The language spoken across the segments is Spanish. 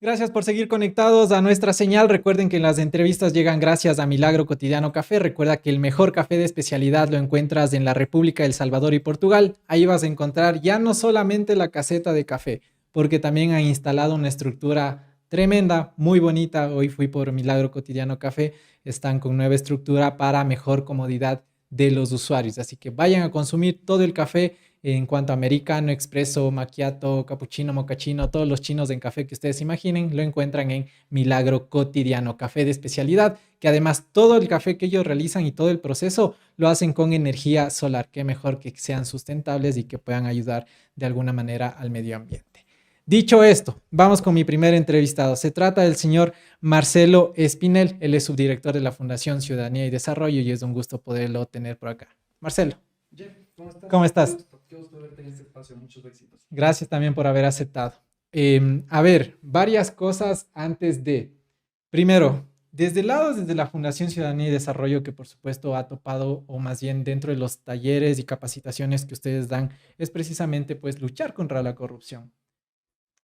Gracias por seguir conectados a nuestra señal. Recuerden que las entrevistas llegan gracias a Milagro Cotidiano Café. Recuerda que el mejor café de especialidad lo encuentras en la República del Salvador y Portugal. Ahí vas a encontrar ya no solamente la caseta de café, porque también han instalado una estructura tremenda, muy bonita. Hoy fui por Milagro Cotidiano Café. Están con nueva estructura para mejor comodidad de los usuarios. Así que vayan a consumir todo el café en cuanto a americano, expreso, macchiato, cappuccino, mochaccino, todos los chinos en café que ustedes imaginen, lo encuentran en Milagro Cotidiano, café de especialidad, que además todo el café que ellos realizan y todo el proceso lo hacen con energía solar. Qué mejor que sean sustentables y que puedan ayudar de alguna manera al medio ambiente. Dicho esto, vamos con mi primer entrevistado. Se trata del señor Marcelo Espinel. Él es subdirector de la Fundación Ciudadanía y Desarrollo y es un gusto poderlo tener por acá. Marcelo. Jeff, ¿cómo estás? ¿Cómo estás? Qué gusto verte en este espacio. Muchos éxitos. Gracias también por haber aceptado. A ver, varias cosas antes de. Primero, desde el lado, desde la Fundación Ciudadanía y Desarrollo, que por supuesto ha topado, o más bien dentro de los talleres y capacitaciones que ustedes dan, es precisamente pues luchar contra la corrupción.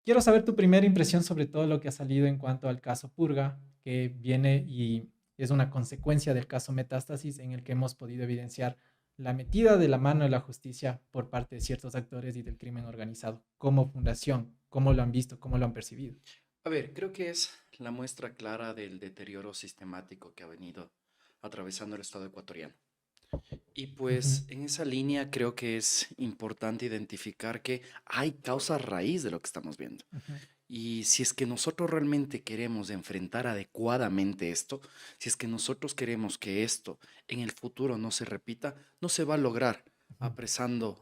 Quiero saber tu primera impresión sobre todo lo que ha salido en cuanto al caso Purga, que viene y es una consecuencia del caso Metástasis, en el que hemos podido evidenciar la metida de la mano de la justicia por parte de ciertos actores y del crimen organizado. Como fundación, ¿cómo lo han visto? ¿Cómo lo han percibido? A ver, creo que es la muestra clara del deterioro sistemático que ha venido atravesando el Estado ecuatoriano. Y Ujú, pues en esa línea creo que es importante identificar que hay causa raíz de lo que estamos viendo. ujú, Y si es que nosotros realmente queremos enfrentar adecuadamente esto, si es que nosotros queremos que esto en el futuro no se repita, no se va a lograr ujú. apresando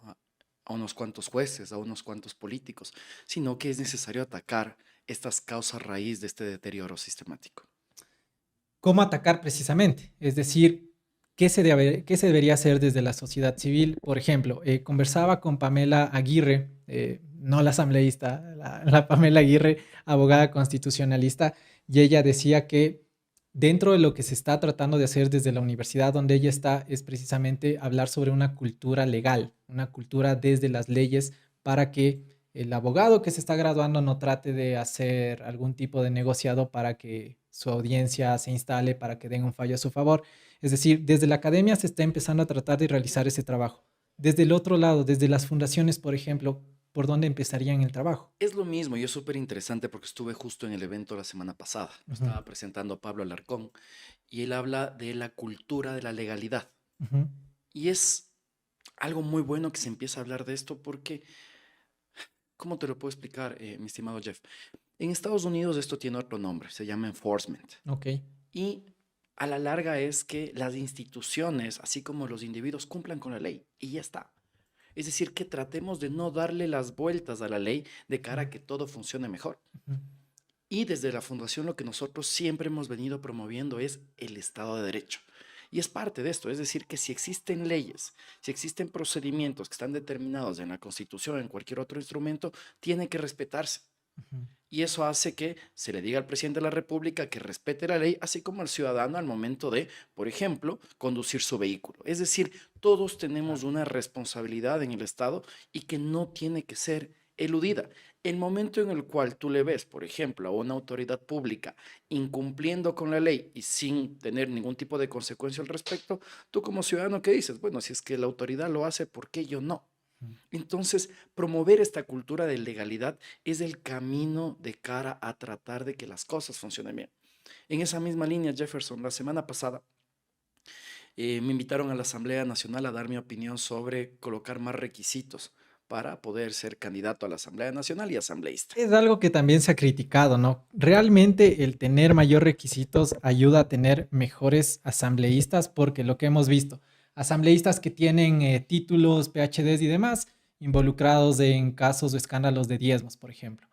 a unos cuantos jueces, a unos cuantos políticos, sino que es necesario atacar estas causas raíz de este deterioro sistemático. ¿Cómo atacar precisamente? Es decir, qué se debería hacer desde la sociedad civil? Por ejemplo, conversaba con Pamela Aguirre, no la asambleísta, la Pamela Aguirre, abogada constitucionalista, y ella decía que dentro de lo que se está tratando de hacer desde la universidad donde ella está es precisamente hablar sobre una cultura legal, una cultura desde las leyes para que el abogado que se está graduando no trate de hacer algún tipo de negociado para que su audiencia se instale, para que den un fallo a su favor. Es decir, desde la academia se está empezando a tratar de realizar ese trabajo. Desde el otro lado, desde las fundaciones, por ejemplo, ¿por dónde empezarían el trabajo? Es lo mismo y es súper interesante porque estuve justo en el evento la semana pasada. Lo Ujú, estaba presentando Pablo Alarcón y él habla de la cultura de la legalidad. ujú, Y es algo muy bueno que se empieza a hablar de esto porque, ¿cómo te lo puedo explicar, mi estimado Jeff? En Estados Unidos esto tiene otro nombre, se llama enforcement. ok. Y a la larga es que las instituciones, así como los individuos, cumplan con la ley y ya está. Es decir, que tratemos de no darle las vueltas a la ley de cara Ujú, a que todo funcione mejor. ujú, Y desde la fundación lo que nosotros siempre hemos venido promoviendo es el Estado de Derecho. Y es parte de esto, es decir, que si existen leyes, si existen procedimientos que están determinados en la Constitución, en cualquier otro instrumento, tiene que respetarse. ujú. Y eso hace que se le diga al presidente de la República que respete la ley, así como al ciudadano al momento de, por ejemplo, conducir su vehículo. Es decir, todos tenemos Claro. una responsabilidad en el Estado y que no tiene que ser eludida. El momento en el cual tú le ves, por ejemplo, a una autoridad pública incumpliendo con la ley y sin tener ningún tipo de consecuencia al respecto, tú como ciudadano, ¿qué dices? Bueno, si es que la autoridad lo hace, ¿por qué yo no? Ujú. Entonces, promover esta cultura de legalidad es el camino de cara a tratar de que las cosas funcionen bien. En esa misma línea, Jefferson, la semana pasada me invitaron a la Asamblea Nacional a dar mi opinión sobre colocar más requisitos para poder ser candidato a la Asamblea Nacional y asambleísta. Es algo que también se ha criticado, ¿no? Realmente el tener mayor requisitos ayuda a tener mejores asambleístas, porque lo que hemos visto, asambleístas que tienen títulos, PhDs y demás, involucrados en casos o escándalos de diezmos, por ejemplo.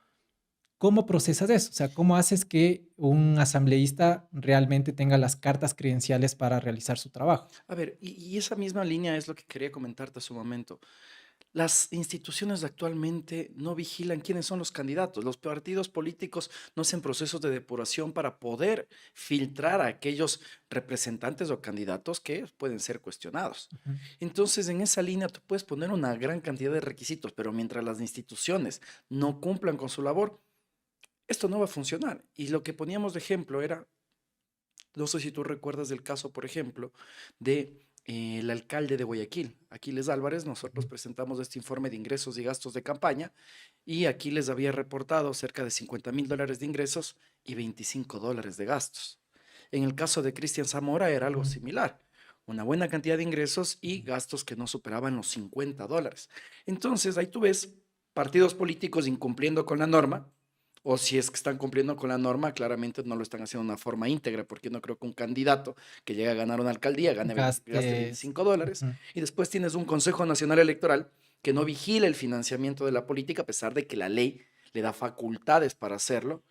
¿Cómo procesas eso? O sea, ¿cómo haces que un asambleísta realmente tenga las cartas credenciales para realizar su trabajo? A ver, y esa misma línea es lo que quería comentarte hace un momento. Las instituciones actualmente no vigilan quiénes son los candidatos. Los partidos políticos no hacen procesos de depuración para poder filtrar a aquellos representantes o candidatos que pueden ser cuestionados. Ujú, Entonces, en esa línea tú puedes poner una gran cantidad de requisitos, pero mientras las instituciones no cumplan con su labor, esto no va a funcionar. Y lo que poníamos de ejemplo era, no sé si tú recuerdas del caso, por ejemplo, de el alcalde de Guayaquil, Aquiles Álvarez. Nosotros presentamos este informe de ingresos y gastos de campaña y Aquiles había reportado cerca de $50,000 de ingresos y $25 de gastos. En el caso de Cristian Zamora era algo Ujú. similar, una buena cantidad de ingresos y gastos que no superaban los $50. Entonces, ahí tú ves partidos políticos incumpliendo con la norma, o si es que están cumpliendo con la norma, claramente no lo están haciendo de una forma íntegra, porque no creo que un candidato que llegue a ganar una alcaldía gaste Gastes. $25, Ujú. y después tienes un Consejo Nacional Electoral que no vigila el financiamiento de la política, a pesar de que la ley le da facultades para hacerlo,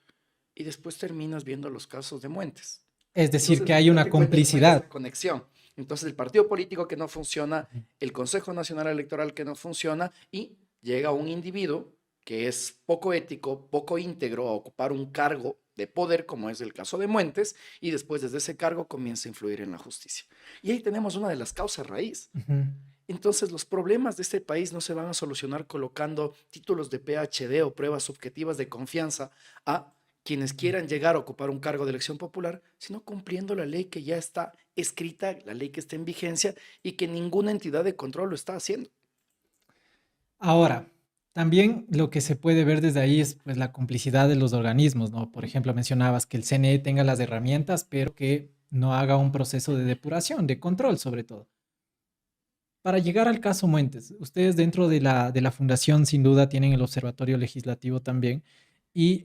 y después terminas viendo los casos de Muentes. Es decir, Entonces, que hay una date cuenta cómo hay esa complicidad. conexión. Entonces, el partido político que no funciona, Ujú. el Consejo Nacional Electoral que no funciona, y llega un individuo que es poco ético, poco íntegro a ocupar un cargo de poder, como es el caso de Muentes, y después desde ese cargo comienza a influir en la justicia. Y ahí tenemos una de las causas raíz. Ujú. Entonces, los problemas de este país no se van a solucionar colocando títulos de PhD o pruebas subjetivas de confianza a quienes quieran llegar a ocupar un cargo de elección popular, sino cumpliendo la ley que ya está escrita, la ley que está en vigencia y que ninguna entidad de control lo está haciendo. Ahora, también lo que se puede ver desde ahí es pues la complicidad de los organismos, ¿no? Por ejemplo, mencionabas que el CNE tenga las herramientas, pero que no haga un proceso de depuración, de control sobre todo. Para llegar al caso Muentes, ustedes dentro de la fundación sin duda tienen el observatorio legislativo también y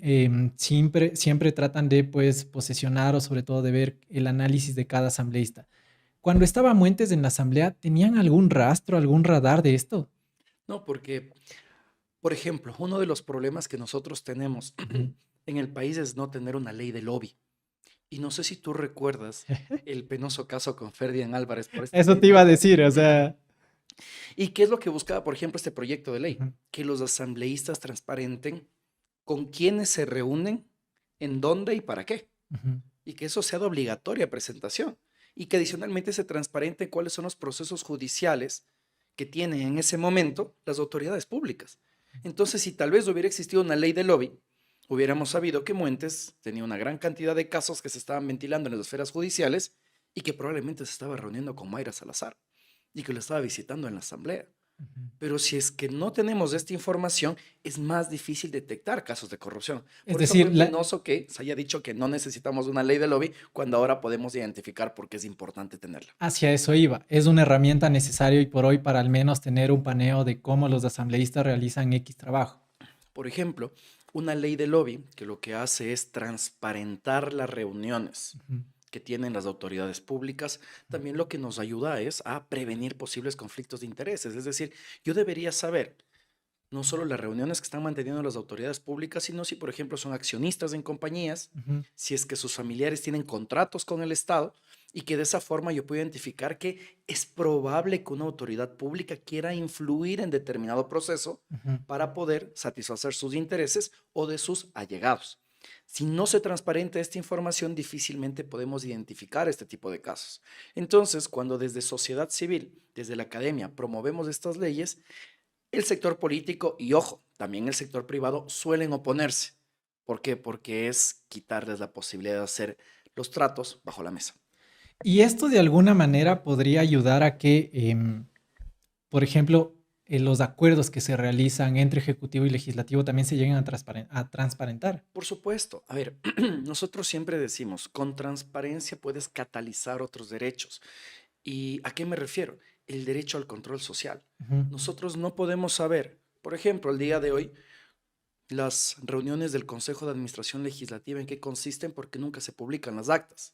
siempre tratan de pues posesionar o sobre todo de ver el análisis de cada asambleísta. Cuando estaba Muentes en la asamblea, ¿tenían algún rastro, algún radar de esto? No, porque, por ejemplo, uno de los problemas que nosotros tenemos Ujú. en el país es no tener una ley de lobby. Y no sé si tú recuerdas el penoso caso con Ferdinand Álvarez por esta Eso ley te de iba a lobby. decir, o sea, ¿Y qué es lo que buscaba, por ejemplo, este proyecto de ley? ujú, Que los asambleístas transparenten con quiénes se reúnen, en dónde y para qué. ujú. Y que eso sea de obligatoria presentación. Y que adicionalmente se transparente cuáles son los procesos judiciales que tienen en ese momento las autoridades públicas. Entonces, si tal vez hubiera existido una ley de lobby, hubiéramos sabido que Muentes tenía una gran cantidad de casos que se estaban ventilando en las esferas judiciales y que probablemente se estaba reuniendo con Mayra Salazar y que lo estaba visitando en la asamblea. Ujú. Pero si es que no tenemos esta información, es más difícil detectar casos de corrupción. Es Por eso fue decir, penoso que se haya dicho que no necesitamos una ley de lobby cuando ahora podemos identificar por qué es importante tenerla. hacia eso iba. Es una herramienta necesaria hoy por hoy para al menos tener un paneo de cómo los asambleístas realizan X trabajo. Por ejemplo, una ley de lobby que lo que hace es transparentar las reuniones Ujú. que tienen las autoridades públicas, también lo que nos ayuda es a prevenir posibles conflictos de intereses. Es decir, yo debería saber no solo las reuniones que están manteniendo las autoridades públicas, sino si, por ejemplo, son accionistas en compañías, Ujú. si es que sus familiares tienen contratos con el Estado y que de esa forma yo puedo identificar que es probable que una autoridad pública quiera influir en determinado proceso Ujú. para poder satisfacer sus intereses o de sus allegados. Si no se transparenta esta información, difícilmente podemos identificar este tipo de casos. Entonces, cuando desde sociedad civil, desde la academia, promovemos estas leyes, el sector político y, ojo, también el sector privado suelen oponerse. ¿Por qué? Porque es quitarles la posibilidad de hacer los tratos bajo la mesa. Y esto de alguna manera podría ayudar a que, por ejemplo, los acuerdos que se realizan entre ejecutivo y legislativo también se lleguen a transparentar. Por supuesto, a ver, nosotros siempre decimos, con transparencia puedes catalizar otros derechos. ¿Y a qué me refiero? El derecho al control social. Ujú. Nosotros no podemos saber, por ejemplo, el día de hoy, las reuniones del Consejo de Administración Legislativa en qué consisten porque nunca se publican las actas.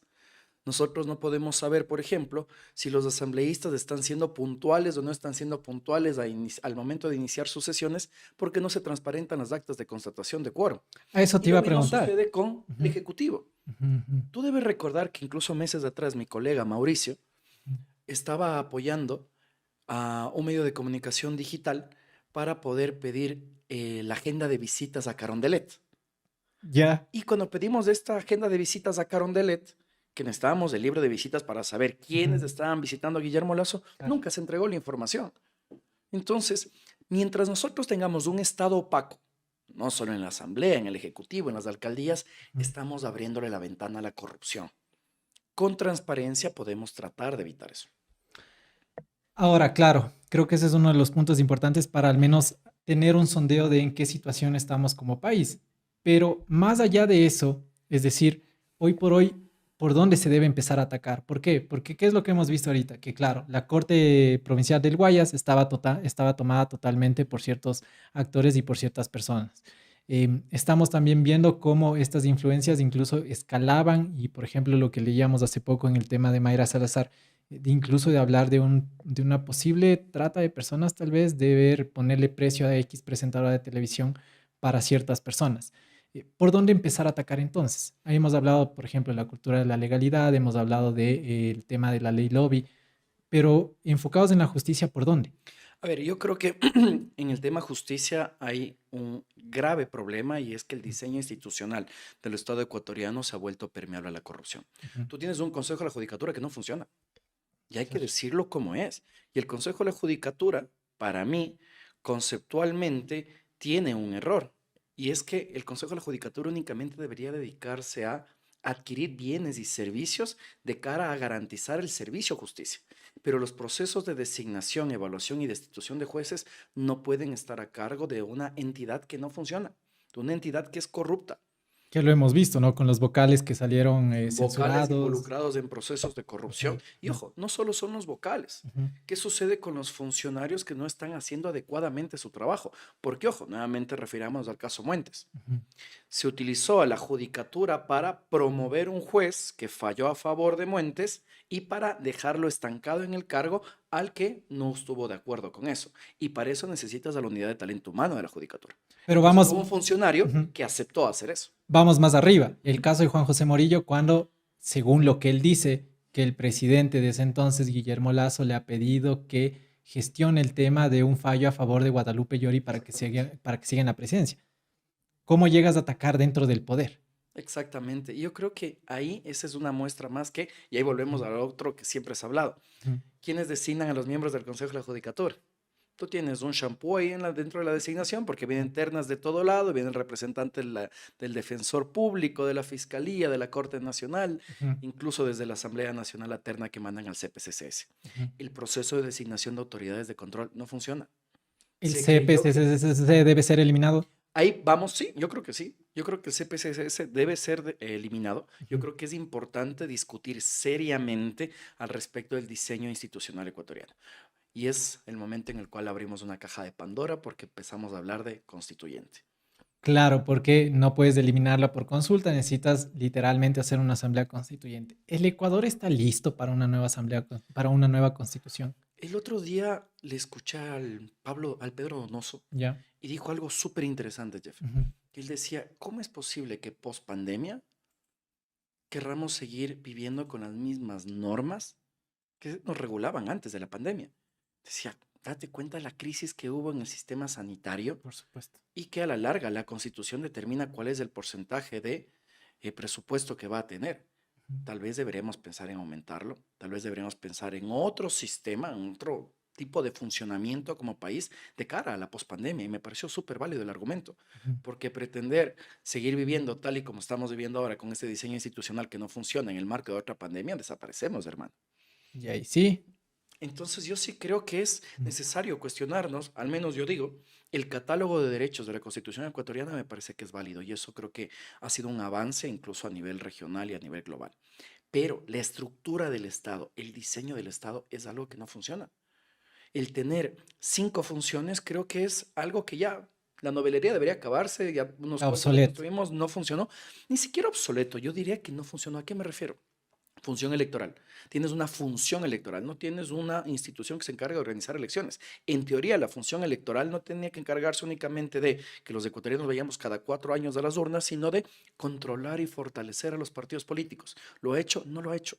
Nosotros no podemos saber, por ejemplo, si los asambleístas están siendo puntuales o no están siendo puntuales al momento de iniciar sus sesiones porque no se transparentan las actas de constatación de quórum. A eso Y te iba lo a mismo preguntar. sucede con el Ujú, Ejecutivo. ujú, ujú, Tú debes recordar que incluso meses atrás mi colega Mauricio ujú. estaba apoyando a un medio de comunicación digital para poder pedir la agenda de visitas a Carondelet. Ya, Y cuando pedimos esta agenda de visitas a Carondelet, que necesitábamos el libro de visitas para saber ujú, quiénes estaban visitando a Guillermo Lazo, claro. nunca se entregó la información. Entonces, mientras nosotros tengamos un Estado opaco, no solo en la Asamblea, en el Ejecutivo, en las alcaldías, estamos abriéndole la ventana a la corrupción. Con transparencia podemos tratar de evitar eso. Ahora, claro, creo que ese es uno de los puntos importantes para al menos tener un sondeo de en qué situación estamos como país. Pero más allá de eso, es decir, hoy por hoy, ¿por dónde se debe empezar a atacar? ¿Por qué? Porque ¿qué es lo que hemos visto ahorita? Que claro, la Corte Provincial del Guayas estaba tomada totalmente por ciertos actores y por ciertas personas. Estamos también viendo cómo estas influencias incluso escalaban y, por ejemplo, lo que leíamos hace poco en el tema de Mayra Salazar, incluso de hablar de una posible trata de personas, tal vez, de ponerle precio a X presentadora de televisión para ciertas personas. ¿Por dónde empezar a atacar entonces? Ahí hemos hablado, por ejemplo, de la cultura de la legalidad, hemos hablado del tema de la ley lobby, pero enfocados en la justicia, ¿por dónde? A ver, yo creo que en el tema justicia hay un grave problema y es que el diseño institucional del Estado ecuatoriano se ha vuelto permeable a la corrupción. Ujú. Tú tienes un Consejo de la Judicatura que no funciona y hay que Claro. decirlo como es. Y el Consejo de la Judicatura, para mí, conceptualmente, tiene un error. Y es que el Consejo de la Judicatura únicamente debería dedicarse a adquirir bienes y servicios de cara a garantizar el servicio a justicia. Pero los procesos de designación, evaluación y destitución de jueces no pueden estar a cargo de una entidad que no funciona, de una entidad que es corrupta. Que lo hemos visto, ¿no? Con los vocales que salieron Vocales censurados. involucrados en procesos de corrupción. Ujú, Y ojo, no solo son los vocales. ujú, ¿Qué sucede con los funcionarios que no están haciendo adecuadamente su trabajo? Porque, ojo, nuevamente refiramos al caso Muentes. ujú. Se utilizó a la judicatura para promover un juez que falló a favor de Muentes y para dejarlo estancado en el cargo al que no estuvo de acuerdo con eso. Y para eso necesitas a la unidad de talento humano de la judicatura. Pero Entonces vamos, hubo un funcionario ujú, que aceptó hacer eso. vamos más arriba. El caso de Juan José Morillo, cuando, según lo que él dice, que el presidente de ese entonces, Guillermo Lazo, le ha pedido que gestione el tema de un fallo a favor de Guadalupe Llori Exactamente. para que siga en la presidencia. ¿Cómo llegas a atacar dentro del poder? Exactamente. Y yo creo que ahí esa es una muestra más que, y ahí volvemos Ujú, al otro que siempre has hablado. ujú, ¿Quiénes designan a los miembros del Consejo de la Judicatura? Tú tienes un shampoo ahí dentro de la designación porque ujú, vienen ternas de todo lado, viene el representante del defensor público, de la Fiscalía, de la Corte Nacional, ujú, incluso desde la Asamblea Nacional la terna que mandan al CPCCS. ujú. El proceso de designación de autoridades de control no funciona. ¿El Se creyó que CPSSC debe ser eliminado? ahí vamos, sí, yo creo que sí. Yo creo que el CPCS debe ser eliminado. Yo Ujú. creo que es importante discutir seriamente al respecto del diseño institucional ecuatoriano. Y es el momento en el cual abrimos una caja de Pandora porque empezamos a hablar de constituyente. Claro, porque no puedes eliminarla por consulta, necesitas literalmente hacer una asamblea constituyente. ¿El Ecuador está listo para una nueva asamblea, para una nueva constitución? El otro día le escuché al Pedro Donoso Ya. y dijo algo súper interesante, Jeff. Ujú, Él decía, ¿cómo es posible que post pandemia querramos seguir viviendo con las mismas normas que nos regulaban antes de la pandemia? Decía, date cuenta de la crisis que hubo en el sistema sanitario por supuesto. y que a la larga la Constitución determina cuál es el porcentaje de presupuesto que va a tener. Ujú. Tal vez deberíamos pensar en aumentarlo, tal vez deberíamos pensar en otro sistema, en otro tipo de funcionamiento como país de cara a la pospandemia. Y me pareció súper válido el argumento, Ujú. porque pretender seguir viviendo tal y como estamos viviendo ahora con este diseño institucional que no funciona en el marco de otra pandemia, desaparecemos, hermano. Y ahí sí. Entonces yo sí creo que es Ujú, necesario cuestionarnos, al menos yo digo, el catálogo de derechos de la Constitución ecuatoriana me parece que es válido y eso creo que ha sido un avance incluso a nivel regional y a nivel global. Pero la estructura del Estado, el diseño del Estado es algo que no funciona. El tener 5 funciones creo que es algo que ya la novelería debería acabarse, ya unos está cuantos años obsoleto. tuvimos, no funcionó, ni siquiera obsoleto, yo diría que no funcionó. ¿A qué me refiero? Función electoral. Tienes una función electoral, no tienes una institución que se encarga de organizar elecciones. En teoría, la función electoral no tenía que encargarse únicamente de que los ecuatorianos vayamos cada 4 años a las urnas, sino de controlar y fortalecer a los partidos políticos. ¿Lo ha hecho? No lo ha hecho.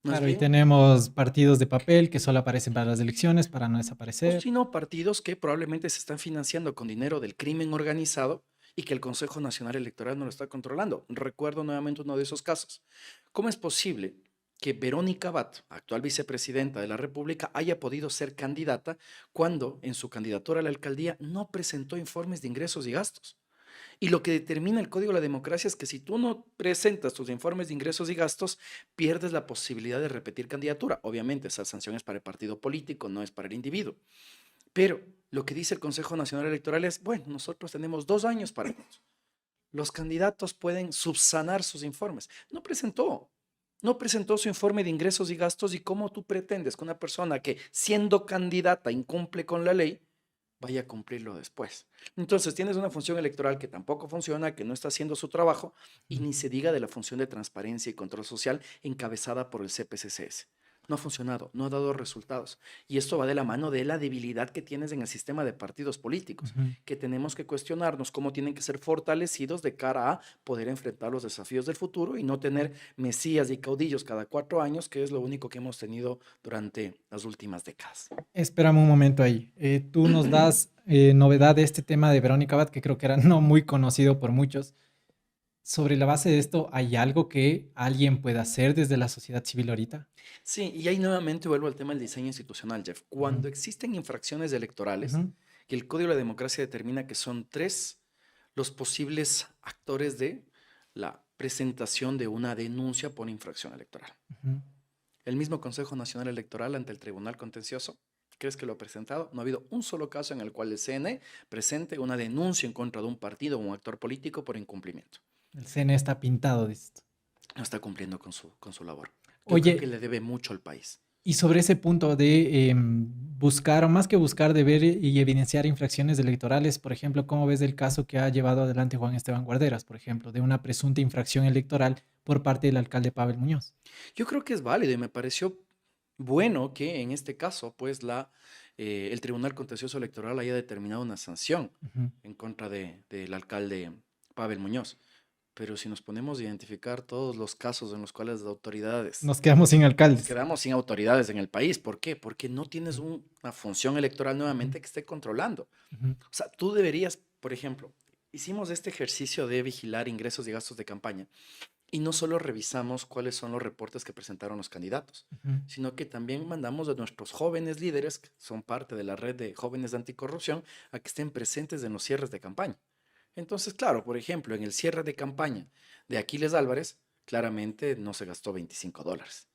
Más Claro, y bien, tenemos partidos de papel que solo aparecen para las elecciones, para no o desaparecer. si no, partidos que probablemente se están financiando con dinero del crimen organizado y que el Consejo Nacional Electoral no lo está controlando. Recuerdo nuevamente uno de esos casos. ¿Cómo es posible que Verónica Abad, actual vicepresidenta de la República, haya podido ser candidata cuando en su candidatura a la alcaldía no presentó informes de ingresos y gastos? Y lo que determina el Código de la Democracia es que si tú no presentas tus informes de ingresos y gastos, pierdes la posibilidad de repetir candidatura. Obviamente, esa sanción es para el partido político, no es para el individuo. Pero lo que dice el Consejo Nacional Electoral es, bueno, nosotros tenemos 2 años para eso. Los candidatos pueden subsanar sus informes. No presentó su informe de ingresos y gastos y cómo tú pretendes que una persona que siendo candidata incumple con la ley vaya a cumplirlo después. Entonces tienes una función electoral que tampoco funciona, que no está haciendo su trabajo y ni se diga de la función de transparencia y control social encabezada por el CPCCS. No ha funcionado, no ha dado resultados. Y esto va de la mano de la debilidad que tienes en el sistema de partidos políticos, Ujú. que tenemos que cuestionarnos cómo tienen que ser fortalecidos de cara a poder enfrentar los desafíos del futuro y no tener mesías y caudillos cada 4 años, que es lo único que hemos tenido durante las últimas décadas. Espérame un momento ahí. Tú nos das novedad de este tema de Verónica Abad, que creo que era no muy conocido por muchos. Sobre la base de esto, ¿hay algo que alguien pueda hacer desde la sociedad civil ahorita? Sí, y ahí nuevamente vuelvo al tema del diseño institucional, Jeff. Ujú, Cuando existen infracciones electorales, ujú, que el Código de la Democracia determina que son tres los posibles actores de la presentación de una denuncia por infracción electoral. ujú. El mismo Consejo Nacional Electoral ante el Tribunal Contencioso, ¿crees que lo ha presentado? No ha habido un solo caso en el cual el CNE presente una denuncia en contra de un partido o un actor político por incumplimiento. El CNE está pintado de esto. No está cumpliendo con su labor. Yo creo que Oye, le debe mucho al país. y sobre ese punto de buscar, o más que buscar, de ver y evidenciar infracciones electorales, por ejemplo, ¿cómo ves el caso que ha llevado adelante Juan Esteban Guarderas, por ejemplo, de una presunta infracción electoral por parte del alcalde Pavel Muñoz? Yo creo que es válido y me pareció bueno que en este caso, pues, el Tribunal Contencioso Electoral haya determinado una sanción Ujú. en contra del alcalde Pavel Muñoz. Pero si nos ponemos a identificar todos los casos en los cuales las autoridades Nos quedamos sin nos alcaldes. quedamos sin autoridades en el país, ¿por qué? Porque no tienes Ujú, una función electoral ujú, nuevamente que esté controlando. ujú. O sea, tú deberías, por ejemplo, hicimos este ejercicio de vigilar ingresos y gastos de campaña y no solo revisamos cuáles son los reportes que presentaron los candidatos, Ujú. sino que también mandamos a nuestros jóvenes líderes, que son parte de la red de jóvenes de anticorrupción, a que estén presentes en los cierres de campaña. Entonces, claro, por ejemplo, en el cierre de campaña de Aquiles Álvarez, claramente no se gastó $25.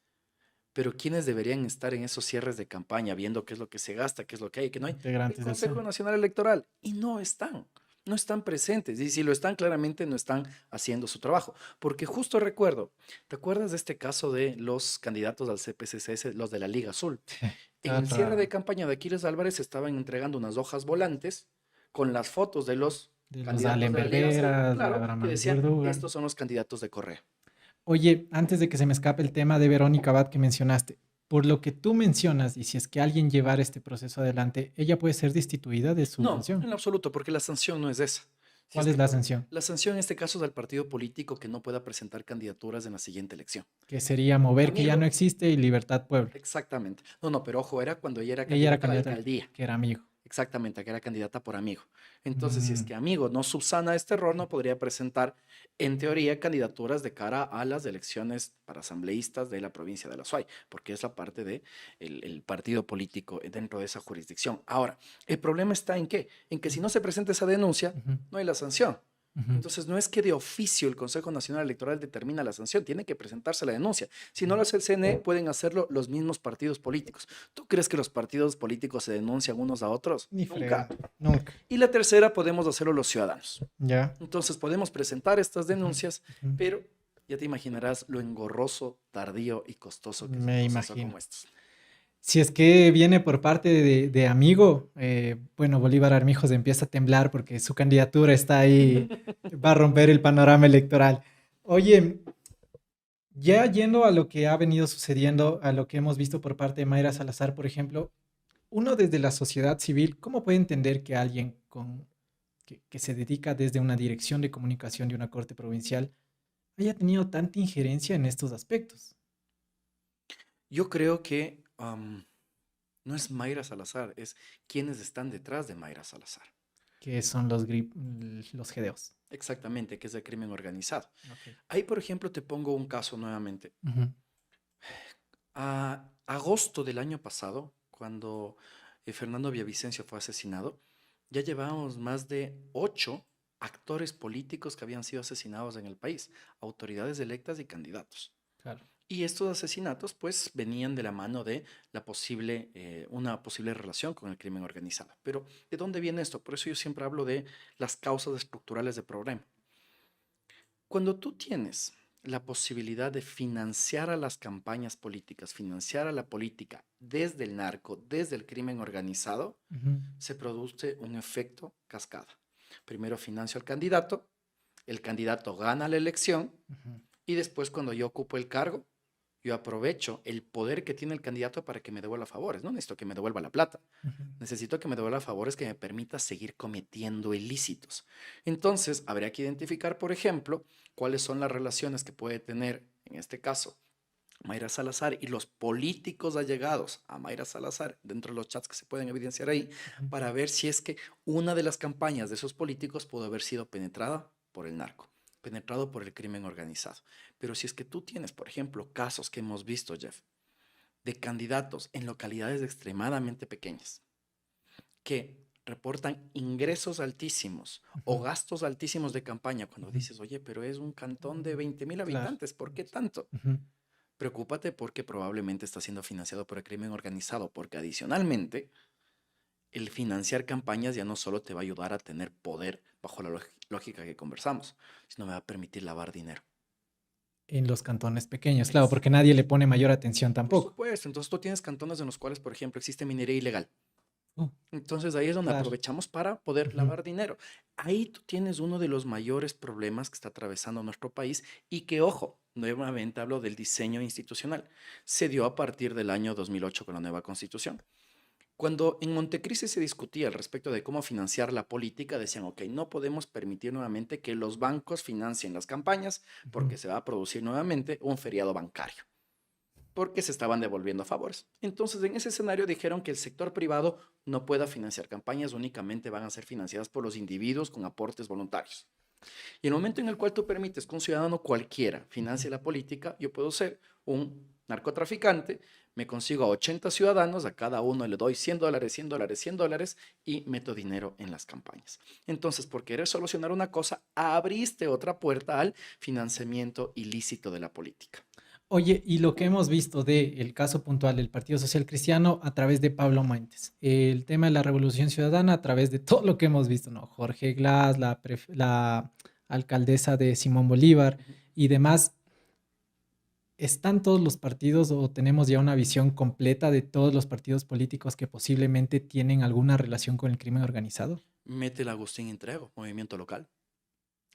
Pero ¿quiénes deberían estar en esos cierres de campaña viendo qué es lo que se gasta, qué es lo que hay y qué no hay? El Integrantes del Consejo CEN. Nacional Electoral. Y no están presentes. Y si lo están, claramente no están haciendo su trabajo. Porque justo recuerdo, ¿te acuerdas de este caso de los candidatos al CPCCS, los de la Liga Azul? En el cierre de campaña de Aquiles Álvarez estaban entregando unas hojas volantes con las fotos de los De los candidatos Allen de la Liga Azul, Vergueras, de claro, que Abraham decían, Verduga. estos son los candidatos de Correa. Oye, antes de que se me escape el tema de Verónica Abad que mencionaste, por lo que tú mencionas, y si es que alguien llevara este proceso adelante, ella puede ser destituida de su No, función. en lo absoluto, porque la sanción no es esa. Si ¿Cuál es es que la sanción? la sanción en este caso es al partido político que no pueda presentar candidaturas en la siguiente elección. Que sería mover que ya no Amigo, existe y Libertad Puebla. exactamente. No, no, pero ojo, era cuando ella era Ella era candidata a la candidata alcaldía. que era amigo. Exactamente, que era candidata por amigo. Entonces, si es Mm, que amigo no subsana este error, no podría presentar, en teoría, candidaturas de cara a las elecciones para asambleístas de la provincia de La Suay, porque es la parte del el partido político dentro de esa jurisdicción. Ahora, el problema está en qué? En que si no se presenta esa denuncia, ujú, no hay la sanción. ujú. Entonces, no es que de oficio el Consejo Nacional Electoral determina la sanción, tiene que presentarse la denuncia. Si no lo hace el CNE, pueden hacerlo los mismos partidos políticos. ¿Tú crees que los partidos políticos se denuncian unos a otros? Ni Nunca. fregado. Nunca. Y la tercera, podemos hacerlo los ciudadanos. Ya. Entonces, podemos presentar estas Ujú, denuncias, ujú. pero ya te imaginarás lo engorroso, tardío y costoso que es un Me proceso imagino. como estos. Si es que viene por parte de amigo, bueno, Bolívar Armijos empieza a temblar porque su candidatura está ahí, va a romper el panorama electoral. Oye, ya yendo a lo que ha venido sucediendo, a lo que hemos visto por parte de Mayra Salazar, por ejemplo, uno desde la sociedad civil, ¿cómo puede entender que alguien que se dedica desde una dirección de comunicación de una corte provincial haya tenido tanta injerencia en estos aspectos? Yo creo que no es Mayra Salazar, es quienes están detrás de Mayra Salazar. Que son los GDOs. Exactamente, que es el crimen organizado. Ok. Ahí, por ejemplo, te pongo un caso nuevamente. Ujú, A agosto del año pasado, cuando Fernando Villavicencio fue asesinado, ya llevábamos más de 8 actores políticos que habían sido asesinados en el país, autoridades electas y candidatos. Claro. Y estos asesinatos pues venían de la mano de una posible relación con el crimen organizado. Pero ¿de dónde viene esto? Por eso yo siempre hablo de las causas estructurales del problema. Cuando tú tienes la posibilidad de financiar a las campañas políticas, financiar a la política desde el narco, desde el crimen organizado, Ujú, se produce un efecto cascada. Primero financio al candidato, el candidato gana la elección ujú, y después cuando yo ocupo el cargo, yo aprovecho el poder que tiene el candidato para que me devuelva favores. No necesito que me devuelva la plata. ujú. Necesito que me devuelva favores que me permita seguir cometiendo ilícitos. Entonces, habría que identificar, por ejemplo, cuáles son las relaciones que puede tener, en este caso, Mayra Salazar y los políticos allegados a Mayra Salazar, dentro de los chats que se pueden evidenciar ahí, Ujú. para ver si es que una de las campañas de esos políticos pudo haber sido penetrada por el narco, penetrado por el crimen organizado. Pero si es que tú tienes, por ejemplo, casos que hemos visto, Jeff, de candidatos en localidades extremadamente pequeñas, que reportan ingresos altísimos o Ujú, gastos altísimos de campaña, cuando ujú. dices, oye, pero es un cantón de 20.000 Claro. habitantes, ¿por qué tanto? Ujú. Preocúpate porque probablemente está siendo financiado por el crimen organizado, porque adicionalmente el financiar campañas ya no solo te va a ayudar a tener poder bajo la lógica que conversamos, sino me va a permitir lavar dinero. En los cantones pequeños, claro, porque nadie le Exactamente. pone mayor atención Por tampoco. supuesto, entonces tú tienes cantones en los cuales, por ejemplo, existe minería ilegal. Uh, Entonces ahí es donde claro. aprovechamos para poder Ujú, lavar dinero. Ahí tú tienes uno de los mayores problemas que está atravesando nuestro país y que, ojo, nuevamente hablo del diseño institucional. Se dio a partir del año 2008 con la nueva constitución. Cuando en Montecristi se discutía al respecto de cómo financiar la política, decían, ok, no podemos permitir nuevamente que los bancos financien las campañas ujú. porque se va a producir nuevamente un feriado bancario porque se estaban devolviendo favores. Entonces, en ese escenario dijeron que el sector privado no pueda financiar campañas, únicamente van a ser financiadas por los individuos con aportes voluntarios. Y el momento en el cual tú permites que un ciudadano cualquiera Ujú. financie la política, yo puedo ser un narcotraficante, me consigo a 80 ciudadanos, a cada uno le doy $100, $100, $100 y meto dinero en las campañas. Entonces, por querer solucionar una cosa, abriste otra puerta al financiamiento ilícito de la política. Oye, y lo que hemos visto del caso puntual del Partido Social Cristiano a través de Pablo Maínez, el tema de la Revolución Ciudadana a través de todo lo que hemos visto, ¿no? Jorge Glass, la alcaldesa de Simón Bolívar Ujú. y demás, ¿están todos los partidos o tenemos ya una visión completa de todos los partidos políticos que posiblemente tienen alguna relación con el crimen organizado? Mete el Agustín Entrego, movimiento local.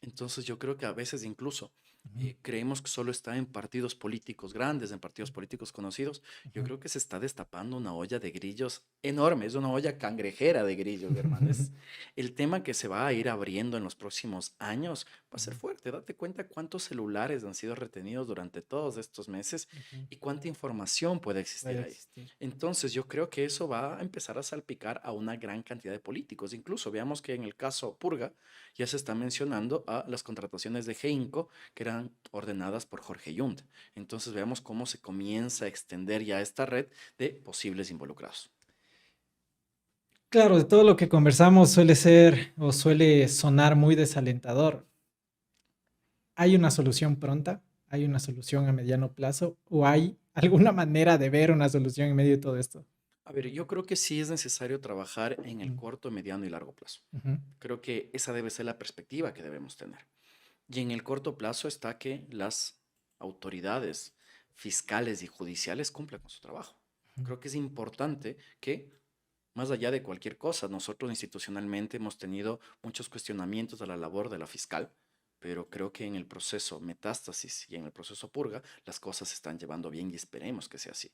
Entonces yo creo que a veces incluso Ujú, creemos que solo está en partidos políticos grandes, en partidos políticos conocidos. Yo ujú. creo que se está destapando una olla de grillos enorme, es una olla cangrejera de grillos, hermano. Es el tema que se va a ir abriendo en los próximos años va a ser Ujú, fuerte. Date cuenta cuántos celulares han sido retenidos durante todos estos meses ujú. y cuánta información puede existir Puede ahí. existir. Entonces yo creo que eso va a empezar a salpicar a una gran cantidad de políticos. Incluso veamos que en el caso Purga, ya se está mencionando a las contrataciones de Heinco que eran ordenadas por Jorge Yund. Entonces veamos cómo se comienza a extender ya esta red de posibles involucrados. Claro, de todo lo que conversamos suele ser o suele sonar muy desalentador. ¿Hay una solución pronta? ¿Hay una solución a mediano plazo? ¿O hay alguna manera de ver una solución en medio de todo esto? A ver, yo creo que sí es necesario trabajar en el Ujú, corto, mediano y largo plazo. ujú, Creo que esa debe ser la perspectiva que debemos tener. Y en el corto plazo está que las autoridades fiscales y judiciales cumplan con su trabajo. ujú. Creo que es importante que, más allá de cualquier cosa, nosotros institucionalmente hemos tenido muchos cuestionamientos a la labor de la fiscal, pero creo que en el proceso metástasis y en el proceso purga las cosas se están llevando bien y esperemos que sea así.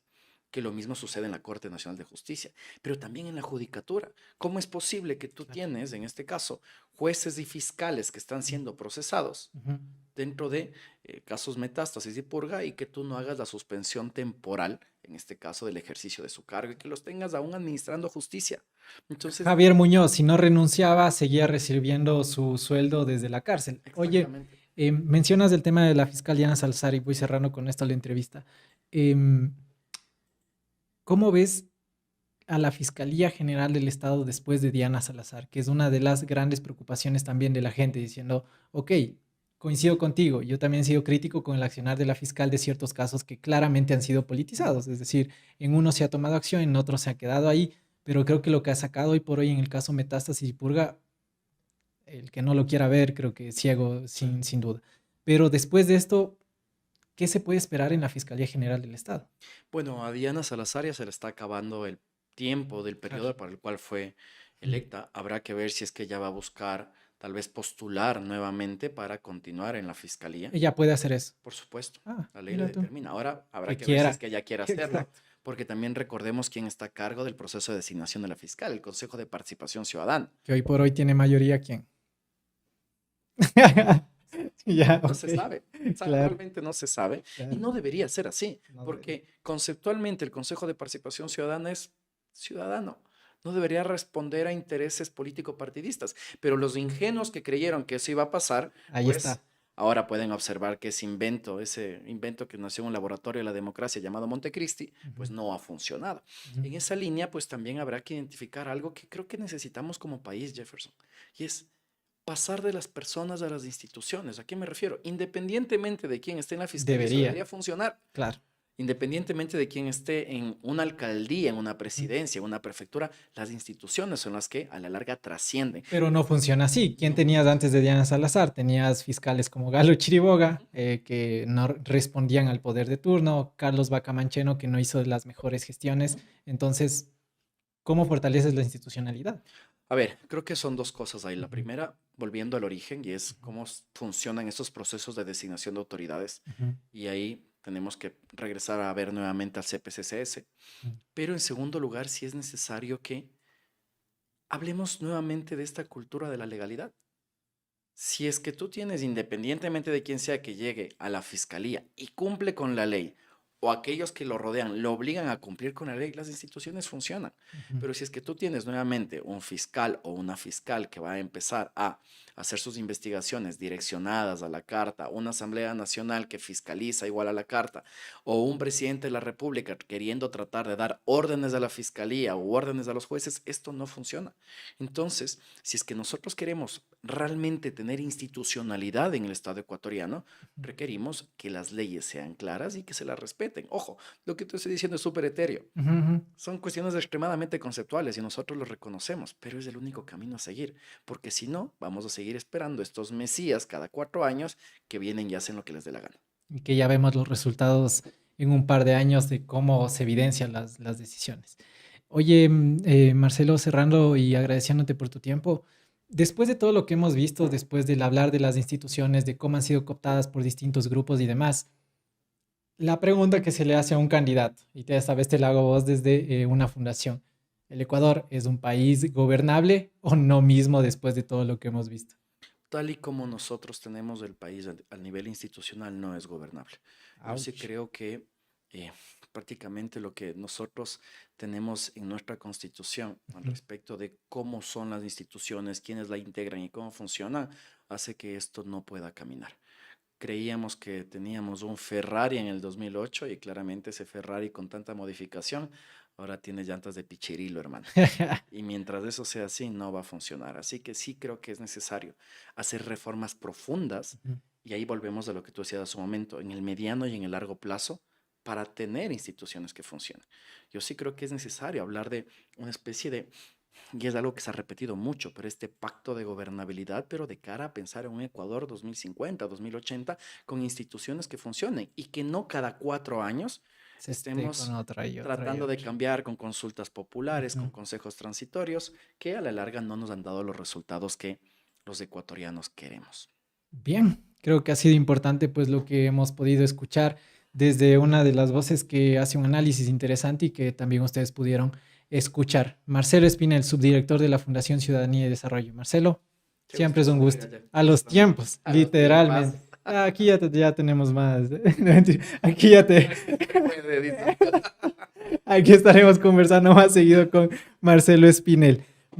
Que lo mismo sucede en la Corte Nacional de Justicia, pero también en la judicatura. ¿Cómo es posible que tú Claro. tienes, en este caso, jueces y fiscales que están Ujú, siendo procesados ujú. dentro de casos metástasis y purga y que tú no hagas la suspensión temporal, en este caso del ejercicio de su cargo, y que los tengas aún administrando justicia? Entonces, Javier Muñoz, si no renunciaba, seguía recibiendo su sueldo desde la cárcel. Oye, exactamente. mencionas el tema de la fiscal Diana Salazar y voy cerrando con esto la entrevista. Em, ¿Cómo ves a la Fiscalía General del Estado después de Diana Salazar, que es una de las grandes preocupaciones también de la gente, diciendo, ok, coincido contigo, yo también he sido crítico con el accionar de la fiscal de ciertos casos que claramente han sido politizados, es decir, en uno se ha tomado acción, en otro se ha quedado ahí, pero creo que lo que ha sacado hoy por hoy en el caso Metástasis y Purga, el que no lo quiera ver, creo que es ciego sin duda. Pero después de esto, ¿qué se puede esperar en la Fiscalía General del Estado? Bueno, a Diana Salazar ya se le está acabando el tiempo del Claro. periodo para el cual fue Mm. electa. Habrá que ver si es que ella va a buscar tal vez postular nuevamente para continuar en la fiscalía. Ella puede hacer eso. Por supuesto, Ah, la ley le mira tú. determina. Ahora habrá Que que ver si quiera. es que ella quiere hacerlo, Exacto. porque también recordemos quién está a cargo del proceso de designación de la fiscal, el Consejo de Participación Ciudadana. Que hoy por hoy tiene mayoría, ¿quién? Ya, No ok. se sabe, o sea, Claro, realmente no se sabe y claro. no debería ser así, No debería. porque conceptualmente el Consejo de Participación Ciudadana es ciudadano, no debería responder a intereses político-partidistas, pero los ingenuos que creyeron que eso iba a pasar, Ahí pues está. ahora pueden observar que ese invento que nació en un laboratorio de la democracia llamado Montecristi, Ujú, pues no ha funcionado. ujú. En esa línea, pues también habrá que identificar algo que creo que necesitamos como país, Jefferson, y es pasar de las personas a las instituciones. ¿A qué me refiero? Independientemente de quién esté en la fiscalía, eso Debería, debería funcionar. claro. Independientemente de quién esté en una alcaldía, en una presidencia, en una prefectura, las instituciones son las que a la larga trascienden. Pero no funciona así. ¿Quién No tenías funciona antes así. de Diana Salazar? Tenías fiscales como Galo Chiriboga, Ujú. que no respondían al poder de turno, Carlos Bacamancheno, que no hizo las mejores gestiones. Ujú. Entonces, ¿cómo fortaleces la institucionalidad? A ver, creo que son dos cosas ahí. La Ujú, primera, volviendo al origen, y es ujú, cómo funcionan estos procesos de designación de autoridades. ujú, Y ahí tenemos que regresar a ver nuevamente al CPCCS. ujú. Pero en segundo lugar, sí es necesario que hablemos nuevamente de esta cultura de la legalidad. Si es que tú tienes, independientemente de quién sea que llegue a la fiscalía y cumple con la ley, o aquellos que lo rodean lo obligan a cumplir con la ley, las instituciones funcionan. Ujú. Pero si es que tú tienes nuevamente un fiscal o una fiscal que va a empezar a hacer sus investigaciones direccionadas a la carta, una Asamblea Nacional que fiscaliza igual a la carta, o un presidente de la República queriendo tratar de dar órdenes a la fiscalía o órdenes a los jueces, esto no funciona. Entonces, si es que nosotros queremos realmente tener institucionalidad en el Estado ecuatoriano, requerimos que las leyes sean claras y que se las respeten. Ojo, lo que te estoy diciendo es súper etéreo. Ujú, ujú. Son cuestiones extremadamente conceptuales y nosotros lo reconocemos, pero es el único camino a seguir, porque si no, vamos a seguir esperando estos mesías cada 4 años que vienen y hacen lo que les dé la gana. Y que ya vemos los resultados en un par de años de cómo se evidencian las decisiones. Oye, Marcelo, cerrando y agradeciéndote por tu tiempo, después de todo lo que hemos visto, después del hablar de las instituciones, de cómo han sido cooptadas por distintos grupos y demás, la pregunta que se le hace a un candidato, y te esta vez te la hago vos desde una fundación, ¿el Ecuador es un país gobernable o no mismo después de todo lo que hemos visto? Tal y como nosotros tenemos el país al nivel institucional, no es gobernable. Yo sí Ouch. creo que eh, prácticamente lo que nosotros tenemos en nuestra constitución al Ujú. respecto de cómo son las instituciones, quiénes la integran y cómo funcionan, hace que esto no pueda caminar. Creíamos que teníamos un Ferrari en el 2008 y claramente ese Ferrari con tanta modificación ahora tiene llantas de pichirilo, hermano. Y mientras eso sea así, no va a funcionar. Así que sí creo que es necesario hacer reformas profundas Ujú. y ahí volvemos a lo que tú decías hace un momento, en el mediano y en el largo plazo para tener instituciones que funcionen. Yo sí creo que es necesario hablar de una especie de, y es algo que se ha repetido mucho, pero este pacto de gobernabilidad, pero de cara a pensar en un Ecuador 2050, 2080, con instituciones que funcionen y que no cada 4 años Se esté con estemos otra y otra y tratando de otra. cambiar con consultas populares, con Ujú. consejos transitorios, que a la larga no nos han dado los resultados que los ecuatorianos queremos. Bien, creo que ha sido importante pues lo que hemos podido escuchar desde una de las voces que hace un análisis interesante y que también ustedes pudieron escuchar. Marcelo Espinel, subdirector de la Fundación Ciudadanía y Desarrollo. Marcelo, Qué siempre es gusto un venir gusto. allá. A los Listo. tiempos, A los tiempos. literalmente. Aquí ya tenemos más. No, mentira. Aquí ya te, Se puede, dice. aquí estaremos conversando más seguido con Marcelo Espinel.